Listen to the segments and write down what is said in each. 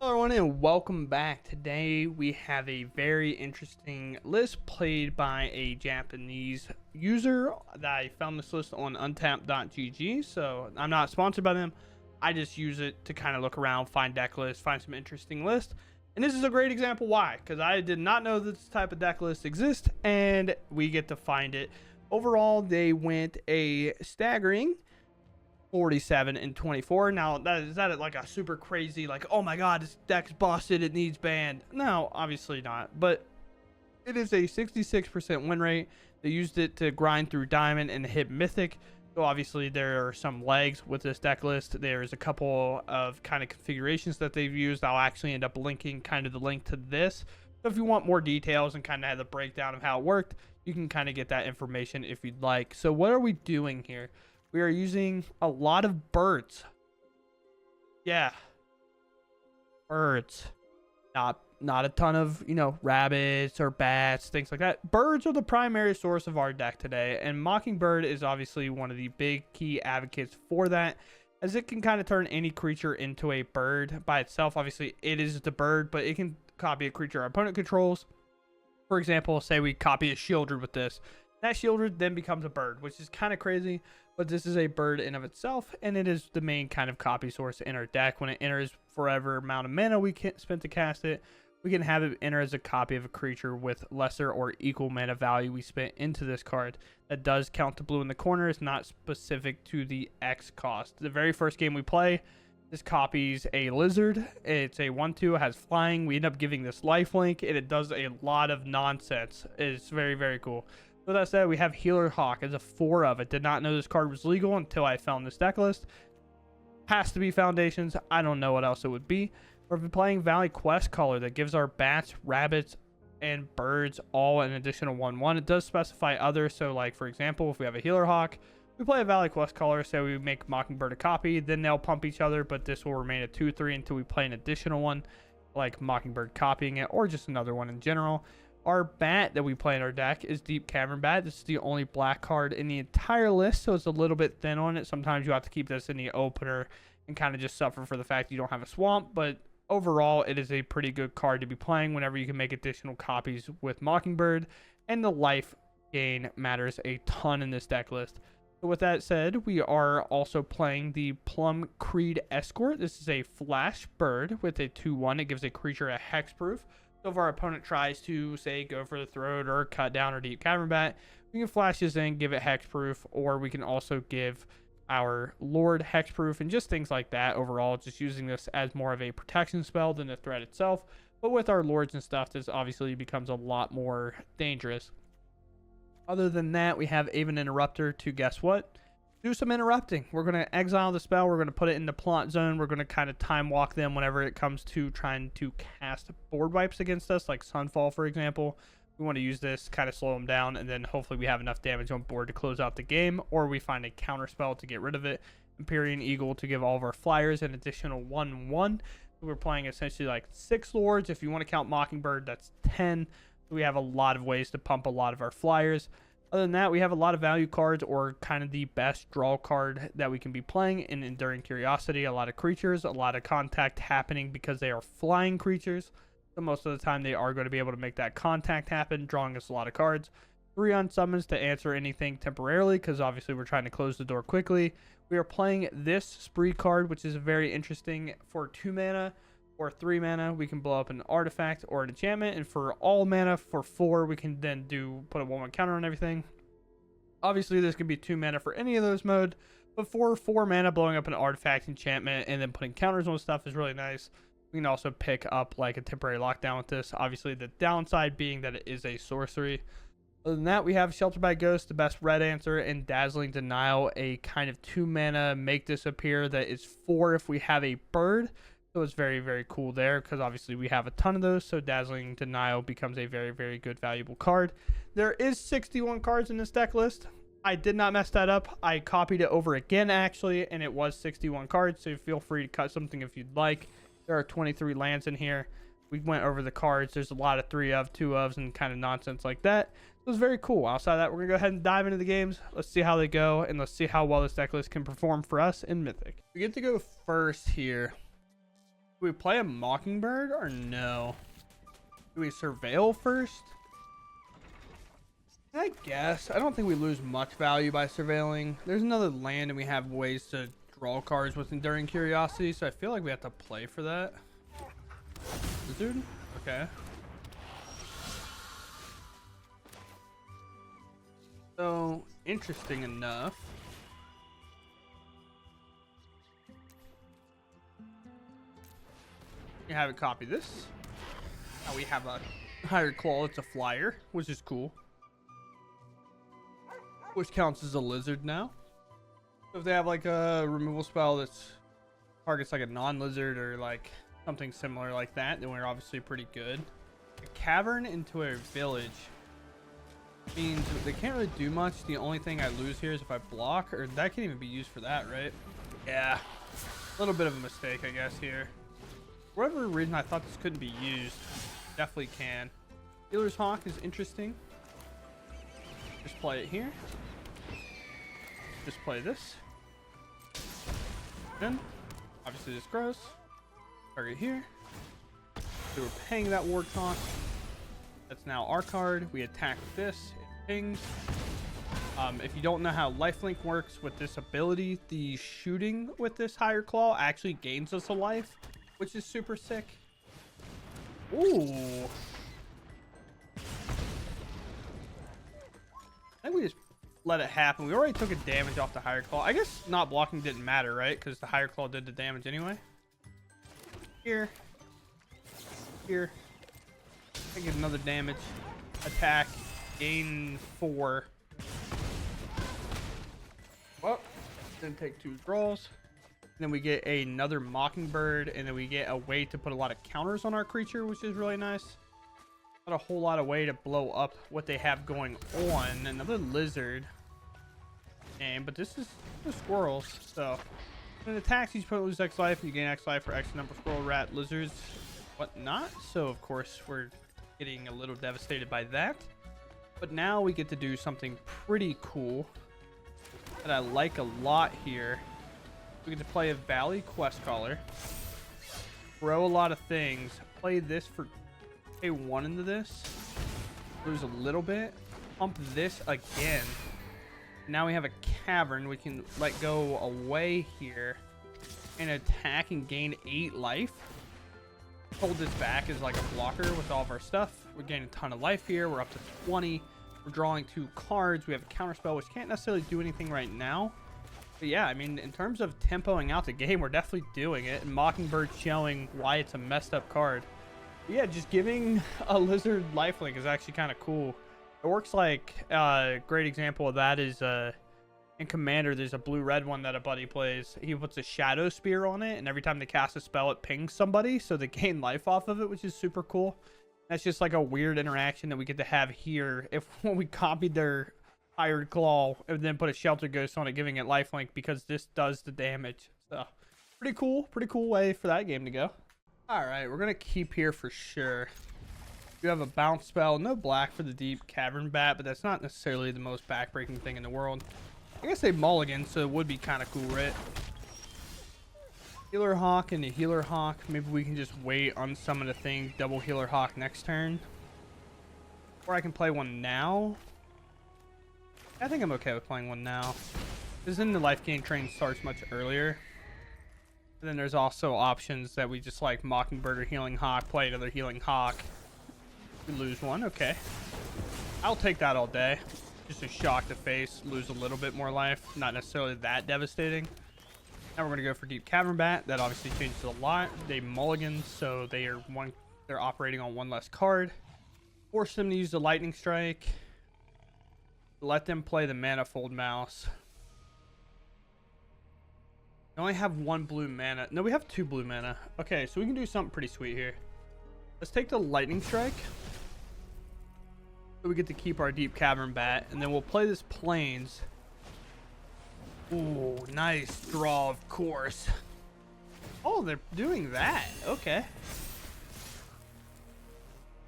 Hello everyone and welcome back. Today we have a very interesting list played by a Japanese user that I found this list on untapped.gg. So I'm not sponsored by them. I just use it to kind of look around, find deck lists, find some interesting lists. And this is a great example why, because I did not know this type of deck list exists and we get to find it. Overall, they went a staggering 47 and 24. Now is that like a super crazy, like, oh my god, this deck's busted, it needs banned? No, obviously not, but it is a 66% win rate. They used it to grind through diamond and hit mythic, so obviously there are some legs with this deck list. There's a couple of kind of configurations that they've used. I'll actually end up linking kind of the link to this, so if you want more details and kind of have the breakdown of how it worked, you can kind of get that information if you'd like. So what are we doing here? We are using a lot of birds. Yeah. Birds. Not a ton of, rabbits or bats, things like that. Birds are the primary source of our deck today, and Mockingbird is obviously one of the big key advocates for that, as it can kind of turn any creature into a bird by itself. Obviously, it is the bird, but it can copy a creature our opponent controls. For example, say we copy a Shieldred with this. That Shieldred then becomes a bird, which is kind of crazy, but this is a bird in of itself, and it is the main kind of copy source in our deck. When it enters forever amount of mana we can spend to cast it, we can have it enter as a copy of a creature with lesser or equal mana value we spent into this card. That does count the blue in the corner. It's not specific to the X cost. The very first game we play, this copies a lizard. It's a 1/2, has flying. We end up giving this lifelink, and it does a lot of nonsense. It's very, very cool. With that said, we have Healer Hawk as a 4 of. I did not know this card was legal until I found this deck list. Has to be Foundations. I don't know what else it would be. We're playing Valley Questcaller that gives our bats, rabbits, and birds all an additional 1/1. It does specify others. So, like, for example, if we have a Healer Hawk, we play a Valley Questcaller, so we make Mockingbird a copy. Then they'll pump each other, but this will remain a 2/3 until we play an additional one, like Mockingbird copying it, or just another one in general. Our bat that we play in our deck is Deep-Cavern Bat. This is the only black card in the entire list, so it's a little bit thin on it. Sometimes you have to keep this in the opener and kind of just suffer for the fact you don't have a swamp, but overall it is a pretty good card to be playing whenever you can make additional copies with Mockingbird, and the life gain matters a ton in this deck list. So with that said, we are also playing the Plumecreed Escort. This is a flash bird with a 2/1. It gives a creature a hexproof. So if our opponent tries to, say, go for the throat or cut down our Deep-Cavern Bat, we can flash this in, give it hexproof, or we can also give our Lord hexproof and just things like that. Overall, just using this as more of a protection spell than the threat itself. But with our Lords and stuff, this obviously becomes a lot more dangerous. Other than that, we have Aven Interrupter to, guess what? Do some interrupting. We're going to exile the spell. We're going to put it in the plot zone. We're going to kind of time walk them whenever it comes to trying to cast board wipes against us, like Sunfall, for example. We want to use this, kind of slow them down, and then hopefully we have enough damage on board to close out the game, or we find a counter spell to get rid of it. Empyrean Eagle to give all of our flyers an additional 1/1. So we're playing essentially like 6 Lords. If you want to count Mockingbird, that's 10. So we have a lot of ways to pump a lot of our flyers. Other than that, we have a lot of value cards, or kind of the best draw card that we can be playing in Enduring Curiosity. A lot of creatures, a lot of contact happening because they are flying creatures. So most of the time they are going to be able to make that contact happen, drawing us a lot of cards. 3 Unsummons to answer anything temporarily, because obviously we're trying to close the door quickly. We are playing this Spree card, which is very interesting. For 2 mana or 3 mana, we can blow up an artifact or an enchantment, and for all mana for 4, we can then put a 1/1 counter on everything. Obviously this can be 2 mana for any of those mode, but for 4 mana, blowing up an artifact, enchantment, and then putting counters on stuff is really nice. We can also pick up like a temporary lockdown with this, obviously the downside being that it is a sorcery. Other than that, we have Shelter by Ghost, the best red answer, and Dazzling Denial, a kind of 2 mana make disappear that is 4 if we have a bird. So it's very, very cool there, because obviously we have a ton of those. So Dazzling Denial becomes a very, very good, valuable card. There is 61 cards in this deck list. I did not mess that up. I copied it over again, actually, and it was 61 cards. So feel free to cut something if you'd like. There are 23 lands in here. We went over the cards. There's a lot of 3 of, 2 ofs, and kind of nonsense like that. It was very cool. Outside of that, we're going to go ahead and dive into the games. Let's see how they go, and let's see how well this deck list can perform for us in Mythic. We get to go first here. we play a Mockingbird or no? Do we surveil first? I guess. I don't think we lose much value by surveilling. There's another land and we have ways to draw cards with Enduring Curiosity, so I feel like we have to play for that. Lizard? Okay. So, interesting enough. You have it copy this. Now we have a higher claw. It's a flyer, which is cool. Which counts as a lizard now. So if they have like a removal spell that's targets like a non-lizard or like something similar like that, then we're obviously pretty good. A cavern into a village means they can't really do much. The only thing I lose here is if I block, or that can't even be used for that, right? Yeah, a little bit of a mistake, I guess, here. For whatever reason, I thought this couldn't be used. Definitely can. Healer's Hawk is interesting. Just play it here. Just play this. Then, obviously this grows. Target here. So we're paying that Warthog. That's now our card. We attack this. It pings. If you don't know how lifelink works with this ability, the shooting with this higher claw actually gains us a life, which is super sick. Ooh. I think we just let it happen. We already took a damage off the higher claw. I guess not blocking didn't matter, right? Because the higher claw did the damage anyway. Here. Here. I get another damage. Attack. Gain 4. Well, then take 2 draws. Then we get another Mockingbird, and then we get a way to put a lot of counters on our creature, which is really nice. Not a whole lot of way to blow up what they have going on. Another lizard. But this is the squirrels. So when it attacks, you lose X life, and you gain X life for X number of squirrel, rat, lizards, whatnot. So of course we're getting a little devastated by that. But now we get to do something pretty cool that I like a lot here. We get to play a Valley Questcaller, throw a lot of things, play this for pay 1 into this, lose a little bit, pump this again. Now we have a cavern. We can let go away here and attack and gain 8 life. Hold this back as like a blocker with all of our stuff. We're getting a ton of life here. We're up to 20. We're drawing 2 cards. We have a counterspell, which can't necessarily do anything right now. But yeah, I mean, in terms of tempoing out the game, we're definitely doing it. And Mockingbird showing why it's a messed up card. But yeah, just giving a lizard lifelink is actually kind of cool. It works like a great example of that is in Commander, there's a blue-red one that a buddy plays. He puts a Shadow Spear on it, and every time they cast a spell, it pings somebody, so they gain life off of it, which is super cool. That's just like a weird interaction that we get to have here if when we copied their Hired Claw and then put a Shelter Ghost on it, giving it lifelink because this does the damage. So pretty cool way for that game to go. All right, we're gonna keep here for sure. You have a bounce spell, no black for the Deep-Cavern Bat, but that's not necessarily the most backbreaking thing in the world. I guess they mulligan, so it would be kind of cool, right? Healer Hawk and a Healer Hawk. Maybe we can just wait, unsummon a thing, double Healer Hawk next turn. Or I can play one now. I think I'm okay with playing one now. Because then the life gain train starts much earlier. And then there's also options that we just like Mockingbird or Healing Hawk, play another Healing Hawk. We lose one, okay. I'll take that all day. Just a shock to face, lose a little bit more life. Not necessarily that devastating. Now we're gonna go for Deep-Cavern Bat. That obviously changes a lot. They mulligan, so they're operating on 1 less card. Force them to use the Lightning Strike. Let them play the Manifold Mouse. We only have 1 blue mana. No, we have 2 blue mana. Okay, so we can do something pretty sweet here. Let's take the Lightning Strike. So we get to keep our Deep-Cavern Bat, and then we'll play this Plains. Ooh, nice draw, of course. Oh, they're doing that. Okay.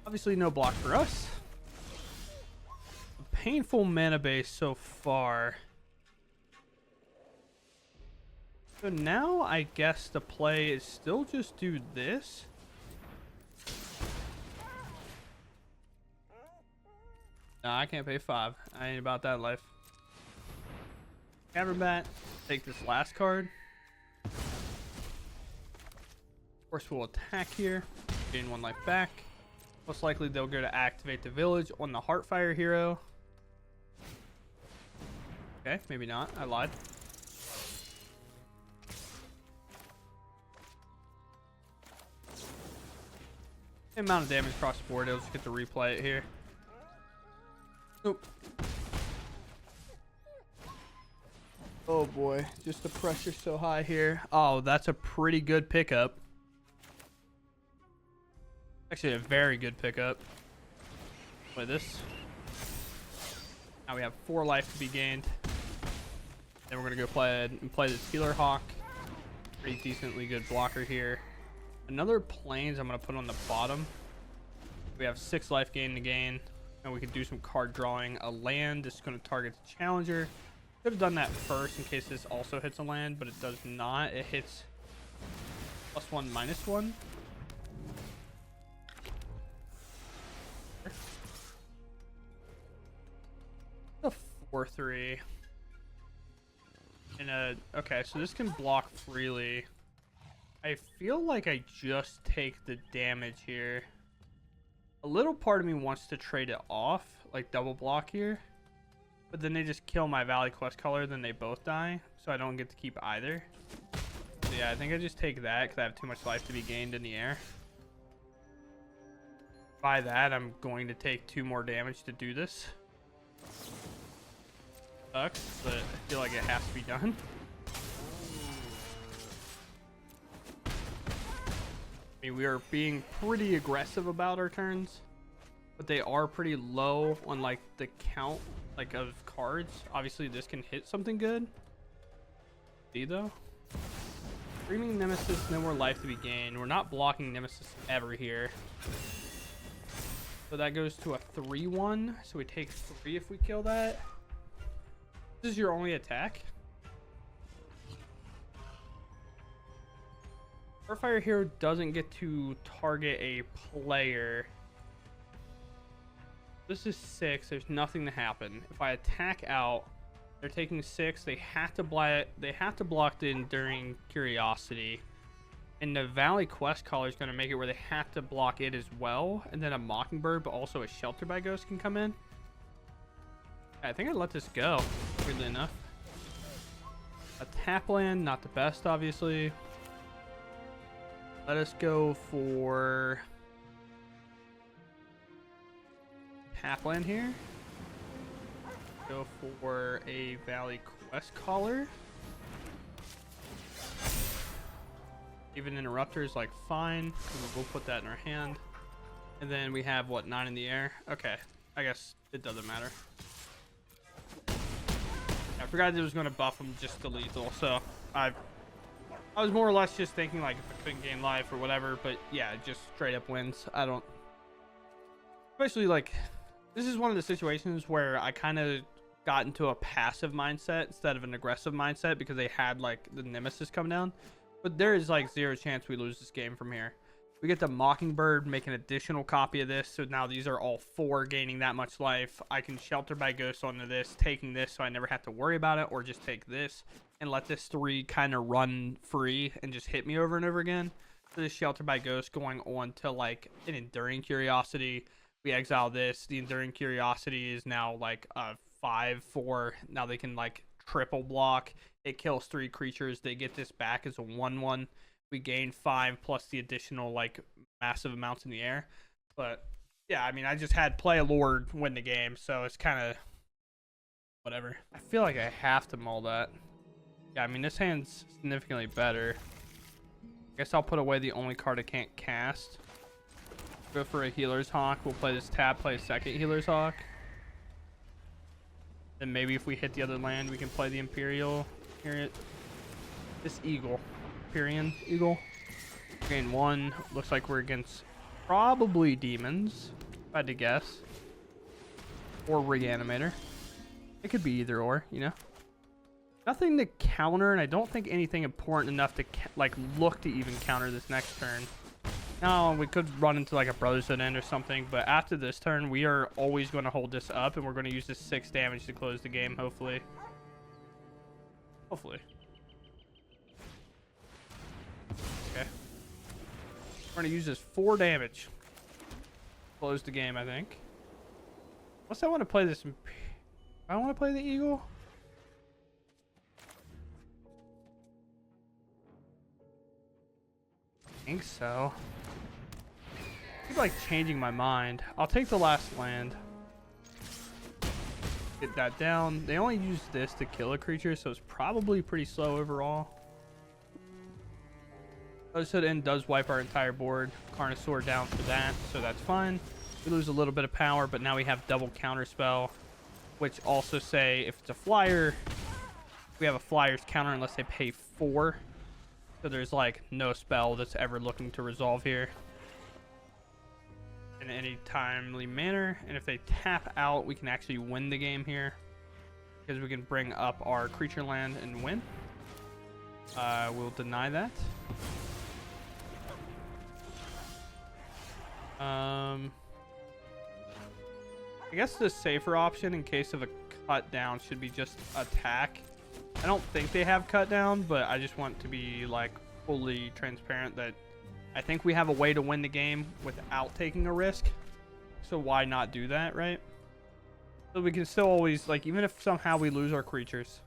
Obviously no block for us. A painful mana base so far. So now I guess the play is still just do this. Nah, I can't pay 5. I ain't about that life. Cavern Bat, take this last card. Of course, we'll attack here, gain 1 life back. Most likely they'll go to activate the village on the Heartfire hero. Okay, maybe not. I lied. The amount of damage across the board, I'll just get to replay it here. Nope. Oh boy, just the pressure's so high here. Oh, that's a pretty good pickup. Actually, a very good pickup. Play this. Now we have 4 life to be gained. Then we're gonna go play this Healer Hawk. Pretty decently good blocker here. Another Plains I'm gonna put on the bottom. We have 6 life gain to gain, and we can do some card drawing. A land is gonna target the challenger. Could have done that first in case this also hits a land, but it does not. It hits +1, -1. A 4/3. And okay, so this can block freely. I feel like I just take the damage here. A little part of me wants to trade it off, like double block here. But then they just kill my Valley Questcaller, then they both die. So I don't get to keep either. So yeah, I think I just take that because I have too much life to be gained in the air. By that, I'm going to take 2 more damage to do this. Sucks, but I feel like it has to be done. I mean, we are being pretty aggressive about our turns, but they are pretty low on like the count like of cards. Obviously this can hit something good. See though, Screaming Nemesis, no more life to be gained. We're not blocking Nemesis ever here, so that goes to a 3/1. So we take 3 if we kill that. This is your only attack. Heartfire hero doesn't get to target a player. This is 6. There's nothing to happen. If I attack out, they're taking 6. They have to block the Enduring Curiosity, and the Valley Questcaller is going to make it where they have to block it as well. And then a Mockingbird, but also a Shelter by Ghost can come in. I think I let this go. Weirdly enough, a tap land, not the best, obviously. Let us go for tap land here. Go for a Valley Questcaller. Aven Interrupter is like fine. We'll put that in our hand. And then we have what, 9 in the air? Okay, I guess it doesn't matter. I forgot it was going to buff him just to lethal, so I was more or less just thinking like if I couldn't gain life or whatever, but yeah, just straight up wins. I don't, especially like this is one of the situations where I kind of got into a passive mindset instead of an aggressive mindset because they had like the Nemesis come down, but there is like 0 chance we lose this game from here. We get the Mockingbird, make an additional copy of this, so now these are all 4 gaining that much life. I can Shelter by Ghost onto this, taking this so I never have to worry about it, or just take this and let this 3 kind of run free and just hit me over and over again. So this Shelter by Ghost going on to like an Enduring Curiosity. We exile this. The Enduring Curiosity is now like a 5/4. Now they can like triple block. It kills 3 creatures. They get this back as a 1/1. We gain 5 plus the additional like massive amounts in the air. But yeah, I mean, I just had play a Lord win the game, so it's kind of whatever. I feel like I have to mull that. Yeah, I mean, this hand's significantly better. I guess I'll put away the only card I can't cast. Go for a Healer's Hawk. We'll play this tap, play a second Healer's Hawk. Then maybe if we hit the other land, we can play the Imperial. Here, this Eagle. Empyrean Eagle. Gain 1. Looks like we're against probably demons, if I had to guess. Or Reanimator. It could be either or, you know. Nothing to counter, and I don't think anything important enough to like look to even counter this next turn. No, we could run into like a Brotherhood End or something, but after this turn, we are always going to hold this up, and we're going to use this 6 damage to close the game, hopefully. Hopefully. Okay. We're going to use this 4 damage. Close the game, I think. Unless I want to play this. I want to play the Eagle. I think so. I keep like changing my mind. I'll take the last land. Get that down. They only use this to kill a creature, so it's probably pretty slow overall. Brotherhood End does wipe our entire board. Carnosaur down for that, so that's fine. We lose a little bit of power, but now we have double counterspell, which also say if it's a flyer, we have a flyer's counter unless they pay 4. So there's like no spell that's ever looking to resolve here in any timely manner. And if they tap out, we can actually win the game here because we can bring up our creature land and win. We'll deny that. I guess the safer option in case of a cut down should be just attack. I don't think they have cut down, but I just want to be like fully transparent that I think we have a way to win the game without taking a risk. So why not do that, right? So we can still always, like, even if somehow we lose our creatures,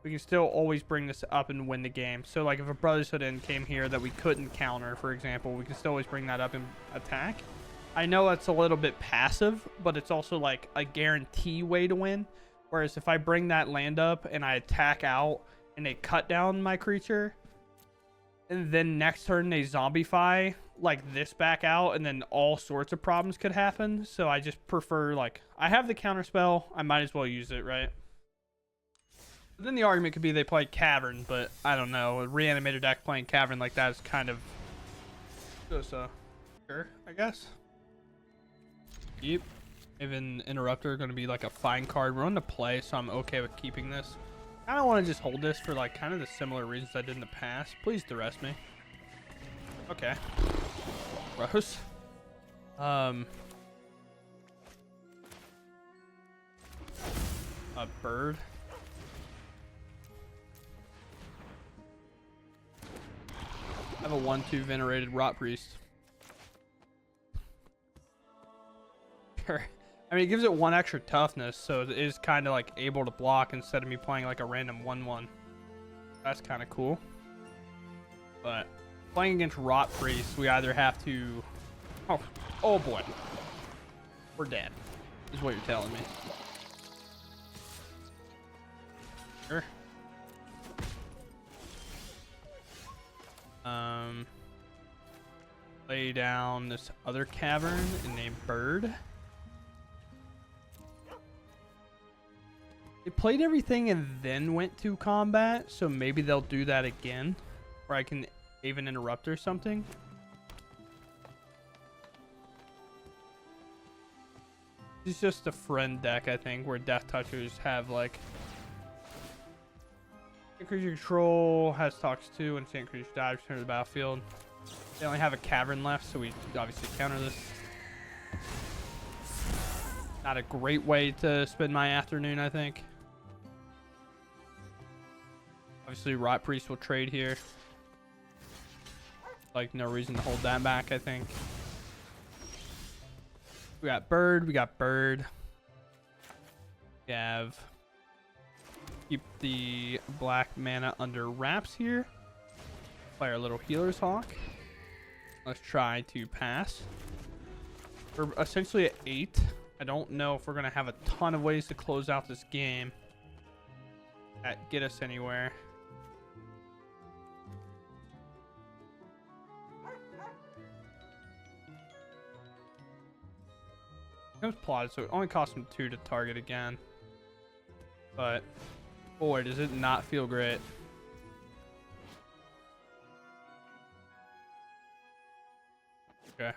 we can still always bring this up and win the game. So like if a Brotherhood End came here that we couldn't counter, for example, we can still always bring that up and attack. I know that's a little bit passive, but it's also like a guarantee way to win. Whereas if I bring that land up and I attack out and they cut down my creature, and then next turn they zombify like this back out, and then all sorts of problems could happen. So I just prefer, like, I have the counter spell, I might as well use it, right? But then the argument could be they play Cavern, but I don't know. A reanimator deck playing Cavern like that is kind of just sure, I guess. Yep. Aven Interrupter going to be like a fine card. We're on the play, so I'm okay with keeping this. I don't want to just hold this for like kind of the similar reasons I did in the past. Please duress me. Okay. Gross. A bird. I have a 1/2 venerated Rot Priest. Sure. I mean, it gives it 1 extra toughness, so it is kind of like able to block instead of me playing like a random 1/1. That's kind of cool. But playing against Rot Priest, we either have to... Oh boy. We're dead, is what you're telling me. Sure. Lay down this other cavern and name Bird. They played everything and then went to combat, so maybe they'll do that again, where I can Aven Interrupter something. It's just a friend deck, I think, where Death Touchers have like creature control has talks 2 and instant creature dives return to the battlefield. They only have a cavern left, so we obviously counter this. Not a great way to spend my afternoon, I think. Obviously, Rot Priest will trade here. Like, no reason to hold that back, I think. We got Bird. We got Bird. We have... Keep the black mana under wraps here. Play our little Healer's Hawk. Let's try to pass. We're essentially at 8. I don't know if we're going to have a ton of ways to close out this game that get us anywhere. Comes plotted, so it only costs him 2 to target again. But boy, does it not feel great. Okay.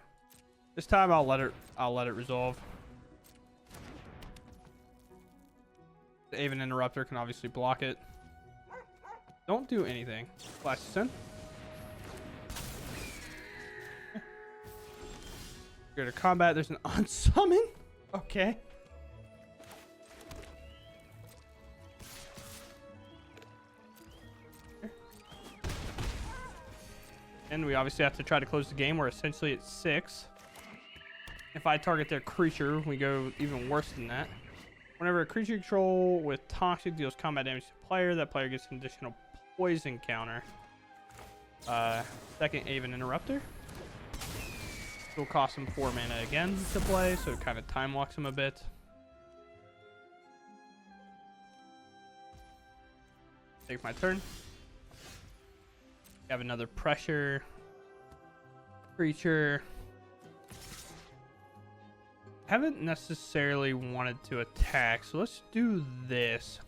This time I'll let it resolve. The Aven Interrupter can obviously block it. Don't do anything. Flash this in. Go to combat. There's an unsummon. Okay. And we obviously have to try to close the game. We're essentially at 6. If I target their creature, we go even worse than that. Whenever a creature you control with toxic deals combat damage to a player, that player gets an additional poison counter. Second Aven Interrupter. It will cost him 4 mana again to play, so it kind of time locks him a bit. Take my turn. Have another pressure creature. Haven't necessarily wanted to attack, so let's do this.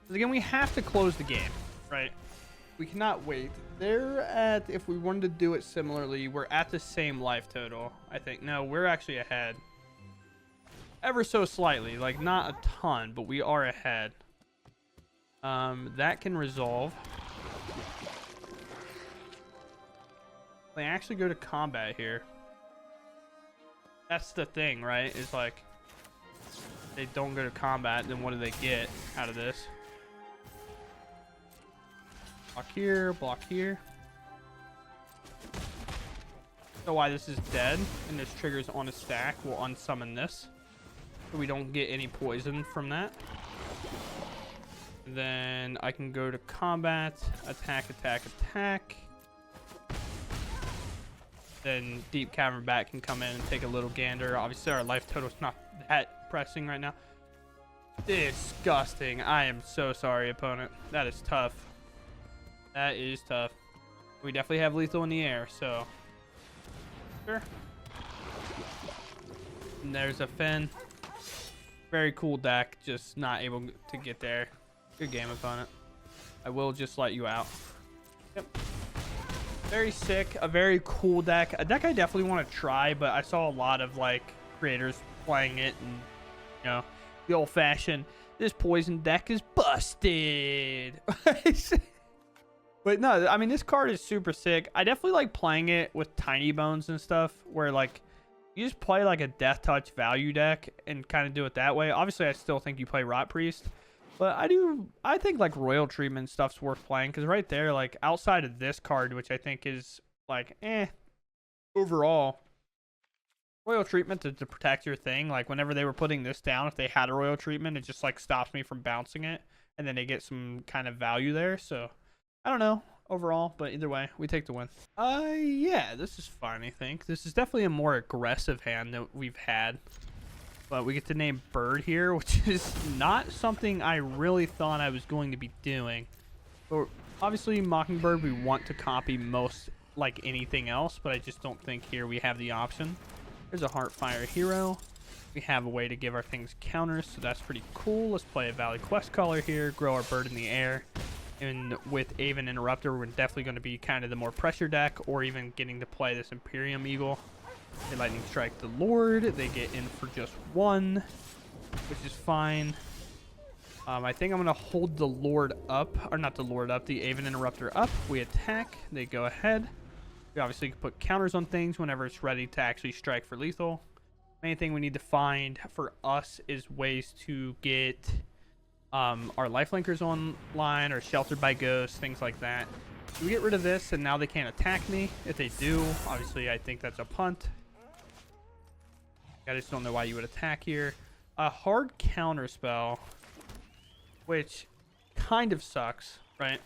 Because again, we have to close the game, right? We cannot wait. They're at, if we wanted to do it similarly, we're at the same life total, I think. No, we're actually ahead. Ever so slightly, like not a ton, but we are ahead. That can resolve. They actually go to combat here. That's the thing, right? Is like, they don't go to combat, then what do they get out of this? Block here, block here. So why this is dead, and this triggers on a stack, we'll unsummon this. So we don't get any poison from that. Then I can go to combat, attack, attack, attack. Then Deep-Cavern Bat can come in and take a little gander. Obviously, our life total is not that pressing right now. Disgusting. I am so sorry, opponent. That is tough. That is tough. We definitely have lethal in the air, so... Sure. And there's a Finn. Very cool deck, just not able to get there. Good game, opponent. I will just let you out. Yep. Very sick, a very cool deck. A deck I definitely want to try, but I saw a lot of like creators playing it, and you know, the old-fashioned, this poison deck is busted. But no, I mean, this card is super sick. I definitely like playing it with tiny bones and stuff, where like you just play like a death touch value deck and kind of do it that way. Obviously, I still think you play Rot Priest. But I think like Royal Treatment stuff's worth playing, because right there, like outside of this card, which I think is like overall, Royal Treatment to protect your thing. Like whenever they were putting this down, if they had a Royal Treatment, it just like stops me from bouncing it, and then they get some kind of value there. So I don't know overall, but either way, we take the win. Yeah, this is fine. I think this is definitely a more aggressive hand that we've had. But we get to name Bird here, which is not something I really thought I was going to be doing. But obviously, Mockingbird, we want to copy most like anything else, but I just don't think here we have the option. There's a Heartfire hero. We have a way to give our things counters, so that's pretty cool. Let's play a Valley Questcaller here, grow our bird in the air. And with Aven Interrupter, we're definitely going to be kind of the more pressure deck, or even getting to play this Empyrean Eagle. They Lightning Strike the Lord. They get in for just 1, which is fine. I think I'm going to hold the Lord up, or not the Lord up, the Aven Interrupter up. We attack. They go ahead. We obviously can put counters on things whenever it's ready to actually strike for lethal. Main thing we need to find for us is ways to get our lifelinkers online, or sheltered by ghosts, things like that. We get rid of this, and now they can't attack me. If they do, obviously I think that's a punt. I just don't know why you would attack here. A hard counter spell, which kind of sucks, right?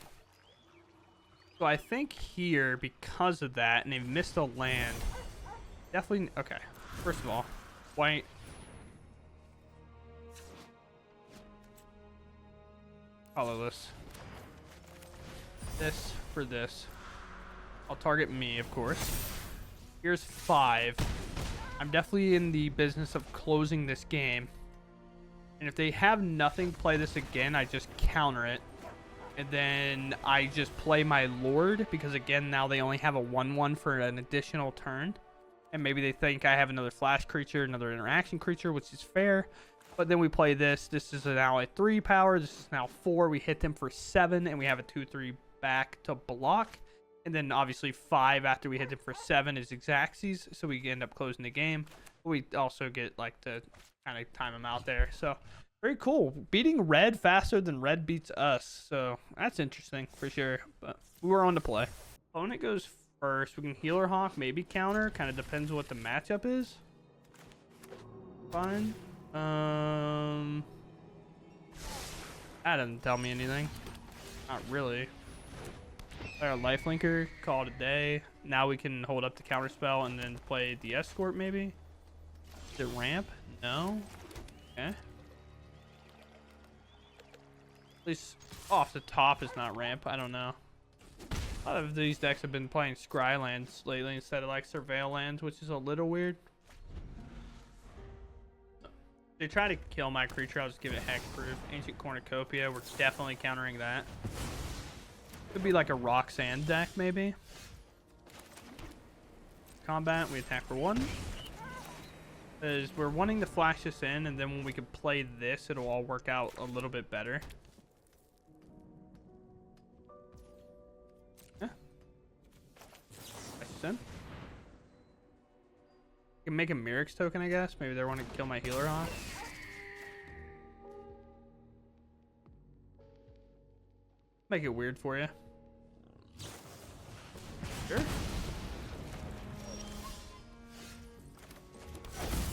So I think here, because of that, and they've missed a land, definitely... Okay, first of all, white. Colorless. This for this. I'll target me, of course. Here's 5. I'm definitely in the business of closing this game. And if they have nothing, play this again, I just counter it. And then I just play my Lord, because again, now they only have a 1/1 for an additional turn. And maybe they think I have another flash creature, another interaction creature, which is fair. But then we play this. This is now a 3 power. This is now 4. We hit them for 7, and we have a 2/3 back to block. And then obviously 5 after we hit them for 7 is Xaxes, so we end up closing the game. We also get like to kind of time them out there. So very cool. Beating red faster than red beats us. So that's interesting for sure. But we were on to play. Opponent goes first. We can Healer Hawk, maybe counter. Kind of depends what the matchup is. Fine. That doesn't tell me anything. Not really. Our lifelinker, call it a day. Now we can hold up the counter spell and then play the escort maybe. Is it ramp? No. Okay. At least off the top is not ramp. I don't know. A lot of these decks have been playing Scry lands lately instead of like Surveil lands, which is a little weird. They try to kill my creature, I'll just give it hexproof. Ancient Cornucopia, we're definitely countering that. Could be like a rock sand deck, maybe. Combat, we attack for 1. Because we're wanting to flash this in, and then when we can play this, it'll all work out a little bit better. Yeah. Flash this in. Can make a Mirrex token, I guess. Maybe they want to kill my Healer Hawk. Make it weird for you. Sure.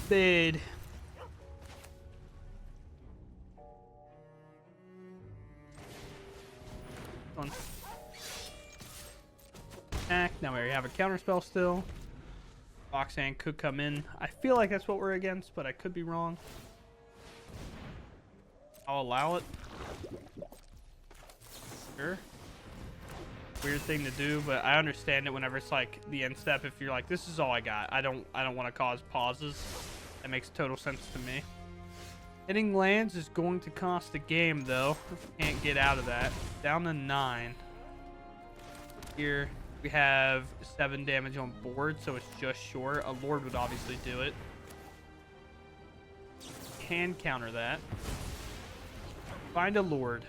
Bid. One. Attack. Now we already have a counter spell still. Boxand could come in. I feel like that's what we're against, but I could be wrong. I'll allow it. Sure. Weird thing to do, but I understand it whenever it's like the end step. If you're like, this is all I got. I don't want to cause pauses. That makes total sense to me. Hitting lands is going to cost the game though. Can't get out of that. Down to 9. Here. We have 7 damage on board, so it's just short. A Lord would obviously do it. Can counter that. Find a Lord.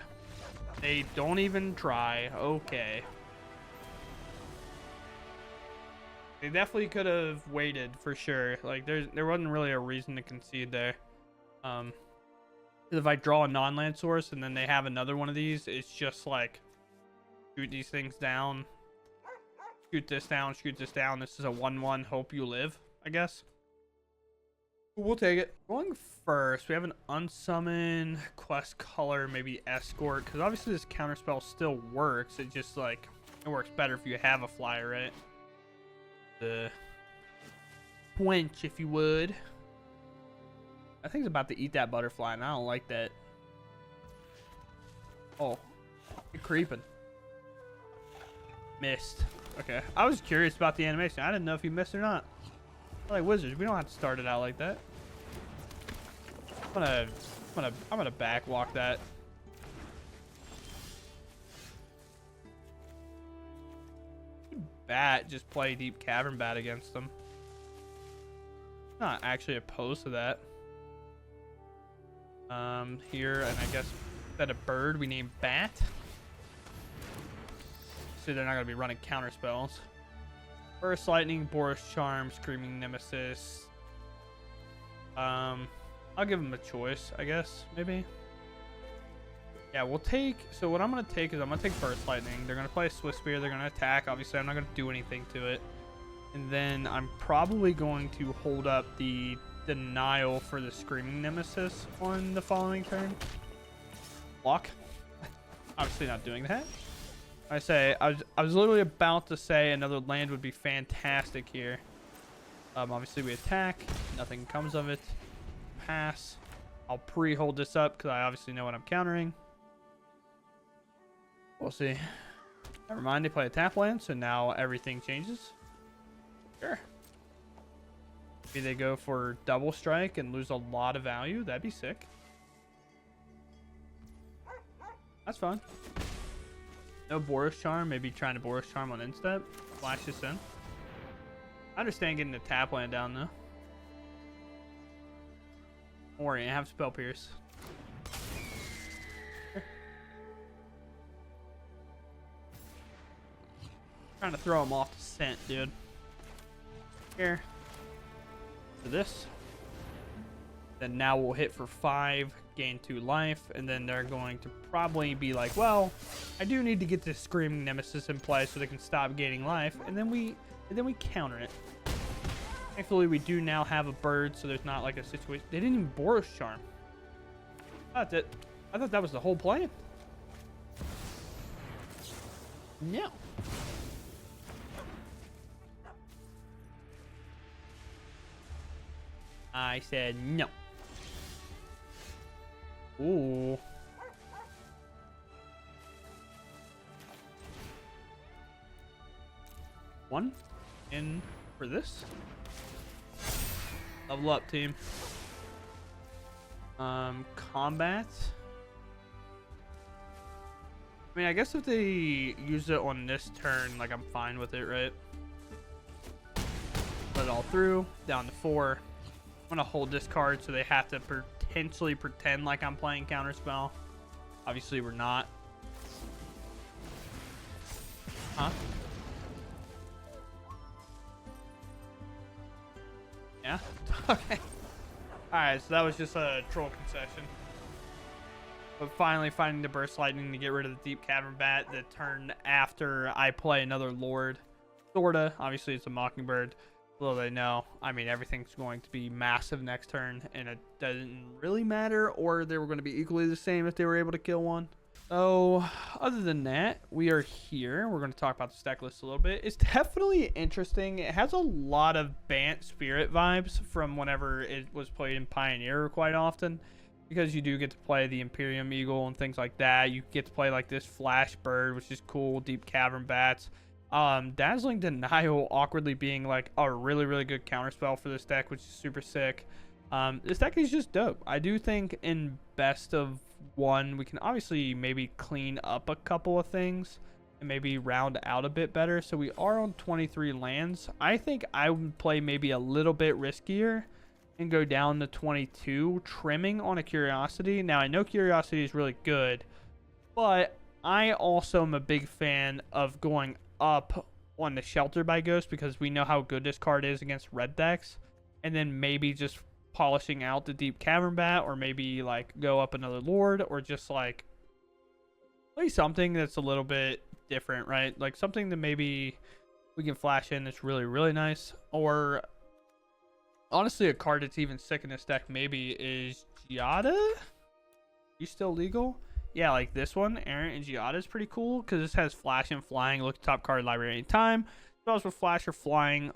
They don't even try. Okay. They definitely could have waited for sure. Like there wasn't really a reason to concede there. If I draw a non-land source and then they have another one of these, it's just like shoot these things down. Shoot this down, shoot this down. This is a 1/1. Hope you live, I guess. We'll take it. Going first, we have an Unsummon, Questcaller, maybe Escort. Because obviously this counterspell still works. It just like, it works better if you have a flyer, right? The quench, if you would. I think it's about to eat that butterfly, and I don't like that. Oh, you're creeping. Missed. Okay, I was curious about the animation. I didn't know if you missed or not. Like Wizards, we don't have to start it out like that. I'm gonna backwalk that. Bat, just play Deep-Cavern Bat against them. Not actually opposed to that. Here, and I guess instead of bird, we name Bat. So they're not gonna be running counter spells. Burst Lightning, Boris Charm, Screaming Nemesis. I'll give them a choice, I guess, maybe. Yeah, we'll take... So what I'm going to take is I'm going to take Burst Lightning. They're going to play a Swift Spear. They're going to attack. Obviously, I'm not going to do anything to it. And then I'm probably going to hold up the Denial for the Screaming Nemesis on the following turn. Block. Obviously not doing that. I was literally about to say another land would be fantastic here. Obviously we attack. Nothing comes of it. Pass. I'll pre-hold this up because I obviously know what I'm countering. We'll see. Never mind, they play a tap land, so now everything changes. Sure. Maybe they go for double strike and lose a lot of value. That'd be sick. That's fine. No Boris Charm. Maybe trying to Boris Charm on instep. Flash this in. I understand getting the tap land down though. Don't worry, I have Spell Pierce. Trying to throw him off the scent, dude. Here. For this. Then now we'll hit for 5, gain 2 life, and then they're going to probably be like, well, I do need to get this Screaming Nemesis in play so they can stop gaining life, and then we counter it. Thankfully, we do now have a bird, so there's not like a situation. They didn't even Boros Charm. That's it. I thought that was the whole plan. No. I said no. Ooh. One in for this. Level up, team. Combat. I mean, I guess if they use it on this turn, like, I'm fine with it, right? Put it all through, down to 4. I'm gonna hold this card so they have to potentially pretend like I'm playing Counterspell. Obviously, we're not. Huh? Yeah? Okay. Alright, so that was just a troll concession. But finally finding the Burst Lightning to get rid of the Deep-Cavern Bat the turn after I play another Lord. Sorta. Obviously, it's a Mockingbird. Little they know, I mean, everything's going to be massive next turn, and it doesn't really matter, or they were going to be equally the same if they were able to kill one. So, other than that, we are here. We're going to talk about the stack list a little bit. It's definitely interesting. It has a lot of Bant Spirit vibes from whenever it was played in Pioneer quite often, because you do get to play the Empyrean Eagle and things like that. You get to play like this Flash Bird, which is cool, Deep-Cavern Bats. Dazzling Denial awkwardly being like a really good counterspell for this deck, which is super sick. This deck is just dope. I do think in best of 1 we can obviously maybe clean up a couple of things and maybe round out a bit better. So we are on 23 lands. I think I would play maybe a little bit riskier and go down to 22, trimming on a Curiosity. Now I know Curiosity is really good, but I also am a big fan of going up on the Shelter by Ghost because we know how good this card is against red decks, and then maybe just polishing out the Deep-Cavern Bat, or maybe like go up another Lord, or just like play something that's a little bit different, right? Like something that maybe we can flash in that's really nice. Or honestly, a card that's even sick in this deck maybe is Giada. You still legal? Yeah, like this one, Errant and Giada is pretty cool because this has Flash and Flying. Look at top card library anytime. Spells with Flash or Flying,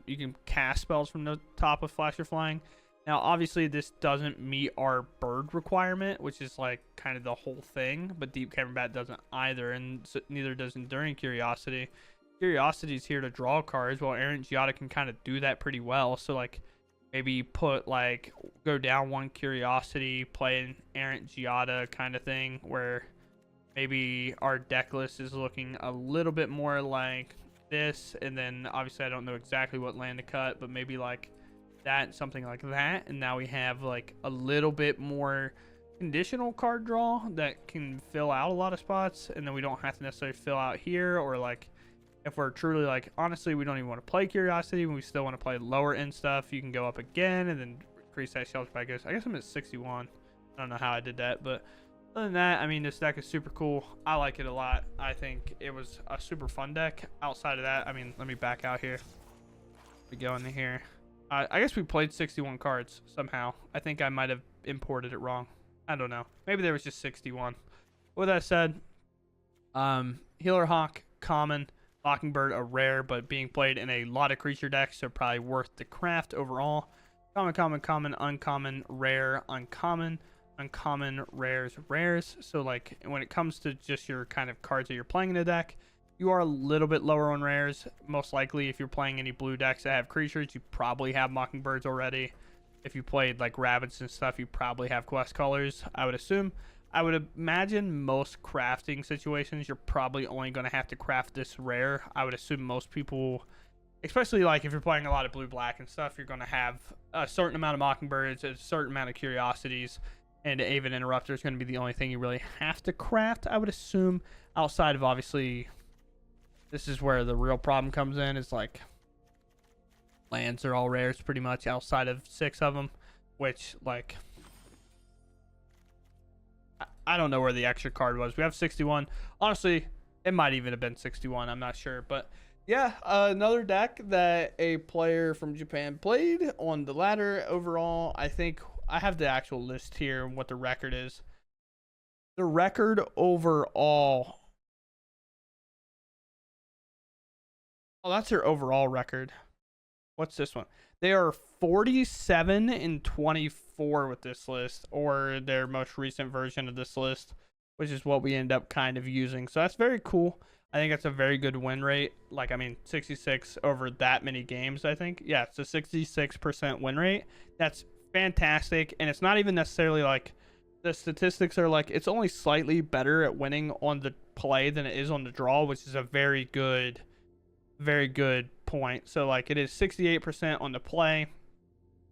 you can cast spells from the top of Flash or Flying. Now, obviously, this doesn't meet our bird requirement, which is like kind of the whole thing, but Deep-Cavern Bat doesn't either, and so neither does Enduring Curiosity. Curiosity is here to draw cards, while Errant Giada can kind of do that pretty well. So, like, maybe put like go down 1 Curiosity, play an Errant Giada kind of thing, where maybe our deck list is looking a little bit more like this, and then obviously I don't know exactly what land to cut, but maybe like that, something like that, and now we have like a little bit more conditional card draw that can fill out a lot of spots, and then we don't have to necessarily fill out here, or like if we're truly like, honestly, we don't even want to play Curiosity and we still want to play lower end stuff, you can go up again and then increase that Shelter by Ghost. I guess I'm at 61. I don't know how I did that, but other than that, I mean, this deck is super cool. I like it a lot. I think it was a super fun deck. Outside of that, I mean, let me back out here. We go into here. I guess we played 61 cards somehow. I think I might have imported it wrong. I don't know. Maybe there was just 61. With that said, Healer Hawk, common. Mockingbird, a rare, but being played in a lot of creature decks, so probably worth the craft overall. Common, uncommon, rare, uncommon, rares. So like when it comes to just your kind of cards that you're playing in the deck, you are a little bit lower on rares. Most likely, if you're playing any blue decks that have creatures, you probably have Mockingbirds already. If you played like rabbits and stuff, you probably have Quest Callers, I would assume. I would imagine most crafting situations, you're probably only going to have to craft this rare. I would assume most people especially like if you're playing a lot of blue black and stuff, you're going to have a certain amount of Mockingbirds, a certain amount of Curiosities, and Aven Interrupter is going to be the only thing you really have to craft, I would assume, outside of, obviously, this is where the real problem comes in, is like lands are all rares pretty much outside of 6 of them, which, like, I don't know where the extra card was. We have 61. Honestly, it might even have been 61. I'm not sure, but yeah, another deck that a player from Japan played on the ladder. Overall, I think I have the actual list here and what the record is. The record overall. Oh, that's their overall record. What's this one? They are 47-24 with this list, or their most recent version of this list, which is what we end up kind of using. So that's very cool. I think that's a very good win rate. Like, I mean, 66 over that many games, I think. Yeah, it's a 66% win rate. That's fantastic. And it's not even necessarily like the statistics are like, it's only slightly better at winning on the play than it is on the draw, which is a very good point. So, like, it is 68% on the play,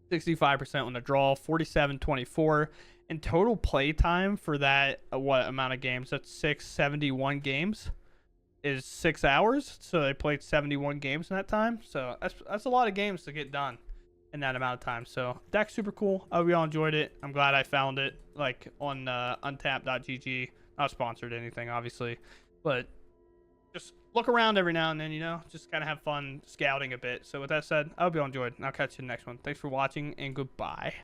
65% on the draw, 47-24. And total play time for that, what amount of games? That's 671 games. Is 6 hours, so they played 71 games in that time. So that's a lot of games to get done in that amount of time. So deck's super cool. I hope you all enjoyed it. I'm glad I found it like on untap.gg. Not sponsored anything, obviously, but just look around every now and then, you know, just kind of have fun scouting a bit. So with that said, I hope you all enjoyed, and I'll catch you in the next one. Thanks for watching, and goodbye.